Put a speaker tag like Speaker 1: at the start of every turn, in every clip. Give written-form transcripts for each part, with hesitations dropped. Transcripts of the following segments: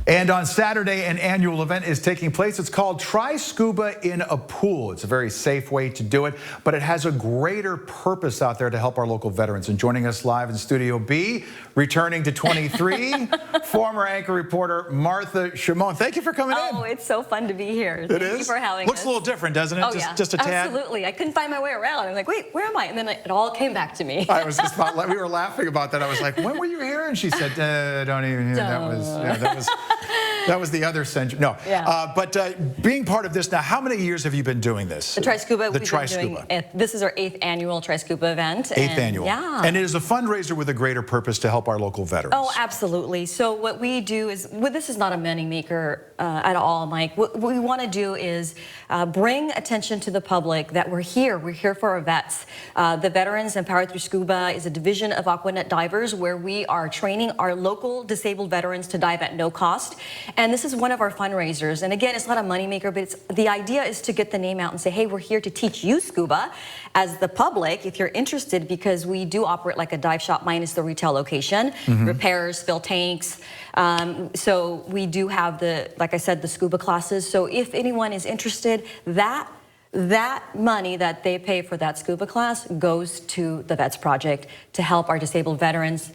Speaker 1: And on Saturday, an annual event is taking place. It's called Try Scuba in a Pool. It's a very safe way to do it, but it has a greater purpose out there to help our local veterans. And joining us live in Studio B, returning to 23, former anchor reporter Martha Schimon. Thank you for coming in.
Speaker 2: Oh, it's so fun to be here.
Speaker 1: Thank
Speaker 2: you for having
Speaker 1: Looks
Speaker 2: us.
Speaker 1: a little different, doesn't it?
Speaker 2: Oh, yeah.
Speaker 1: Just a tad.
Speaker 2: Absolutely. I couldn't find my way around. I'm like, wait, where am I? And then it all came back to me.
Speaker 1: I was just about, we were laughing about that. I was like, when were you here? And she said, don't even hear. That was the other century. No.
Speaker 2: Yeah.
Speaker 1: But being part of this now, how many years have you been doing this?
Speaker 2: The Try Scuba.
Speaker 1: The Try Scuba.
Speaker 2: This is our 8th annual Try Scuba event.
Speaker 1: 8th annual.
Speaker 2: Yeah.
Speaker 1: And it is a fundraiser with a greater purpose to help our local veterans.
Speaker 2: Oh, absolutely. So what we do is, well, this is not a money maker at all, Mike. What we want to do is bring attention to the public that we're here. We're here for our vets. The Veterans Empowered Through Scuba is a division of Aqua Nut Divers where we are training our local disabled veterans to dive at no cost. And this is one of our fundraisers. And again, it's not a moneymaker, but the idea is to get the name out and say, hey, we're here to teach you scuba as the public, if you're interested, because we do operate like a dive shop minus the retail location, repairs, fill tanks. So we do have like I said, the scuba classes. So if anyone is interested, that money that they pay for that scuba class goes to the V.E.T.S project to help our disabled veterans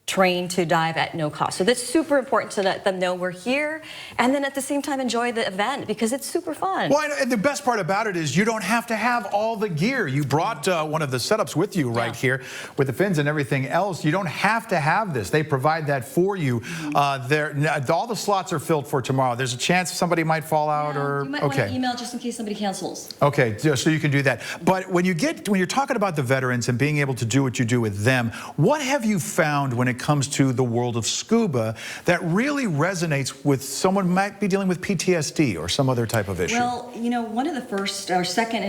Speaker 2: train to dive at no cost. So that's super important to let them know we're here, and then at the same time enjoy the event because it's super fun.
Speaker 1: Well, and the best part about it is you don't have to have all the gear. You brought one of the setups with you right here with the fins and everything else. You don't have to have this. They provide that for you. All the slots are filled for tomorrow. There's a chance somebody might fall out or...
Speaker 2: You might want to email just in case somebody cancels.
Speaker 1: Okay, so you can do that. But when you're talking about the veterans and being able to do what you do with them, what have you found when it comes to the world of scuba that really resonates with someone who might be dealing with PTSD or some other type of issue?
Speaker 2: Well, you know, one of the first, in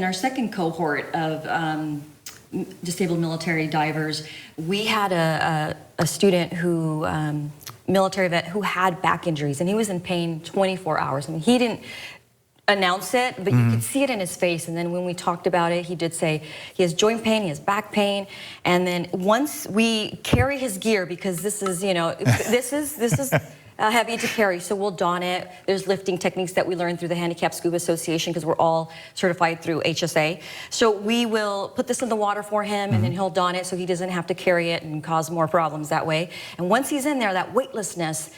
Speaker 2: our second cohort of disabled military divers, we had a student who, military vet, who had back injuries, and he was in pain 24 hours. I mean, he didn't announce it, but you could see it in his face. And then when we talked about it, he did say he has joint pain, he has back pain. And then once we carry his gear, because this is, you know, this is heavy to carry, so we'll don it. There's lifting techniques that we learned through the Handicapped Scuba Association because we're all certified through HSA. So we will put this in the water for him, and then he'll don it so he doesn't have to carry it and cause more problems that way. And once he's in there, that weightlessness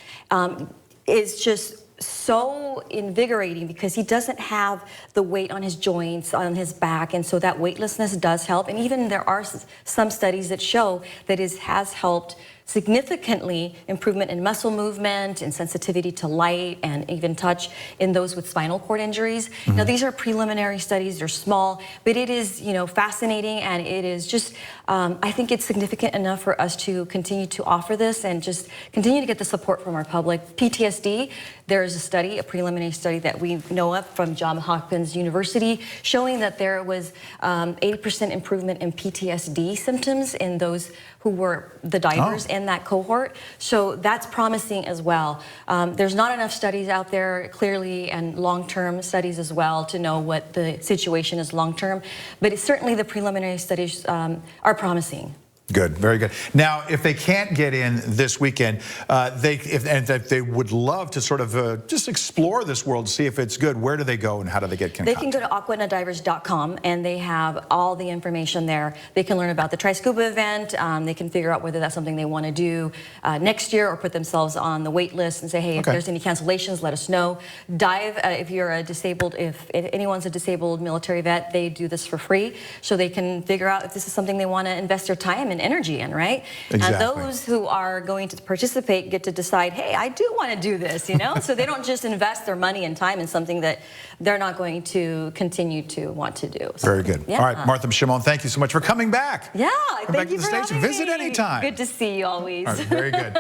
Speaker 2: is just so invigorating because he doesn't have the weight on his joints, on his back, and so that weightlessness does help. And even there are some studies that show that it has helped significantly improvement in muscle movement and sensitivity to light and even touch in those with spinal cord injuries. Now these are preliminary studies, they're small, but it is, you know, fascinating, and it is just, I think it's significant enough for us to continue to offer this and just continue to get the support from our public. PTSD, there is a study, a preliminary study that we know of from Johns Hopkins University showing that there was 80% improvement in PTSD symptoms in those who were the divers in that cohort. So that's promising as well. There's not enough studies out there, clearly, and long-term studies as well to know what the situation is long-term. But it's certainly the preliminary studies are promising.
Speaker 1: Good, very good. Now, if they can't get in this weekend, if they would love to sort of just explore this world, see if it's good, where do they go and how do they get contact?
Speaker 2: They can go to aquanutdivers.com and they have all the information there. They can learn about the Try Scuba event. They can figure out whether that's something they want to do next year or put themselves on the wait list and say, hey, if there's any cancellations, let us know. Dive, if you're a disabled, if anyone's a disabled military vet, they do this for free. So they can figure out if this is something they want to invest their time in. Energy in, right?
Speaker 1: Exactly.
Speaker 2: And those who are going to participate get to decide, hey, I do want to do this, you know? So they don't just invest their money and time in something that they're not going to continue to want to do. So,
Speaker 1: very good.
Speaker 2: Yeah.
Speaker 1: All right, Martha Schimon, thank you so much for coming back.
Speaker 2: Yeah,
Speaker 1: Come back to the States and visit anytime.
Speaker 2: Good to see you always.
Speaker 1: All right, very good.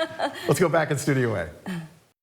Speaker 1: Let's go back in Studio A.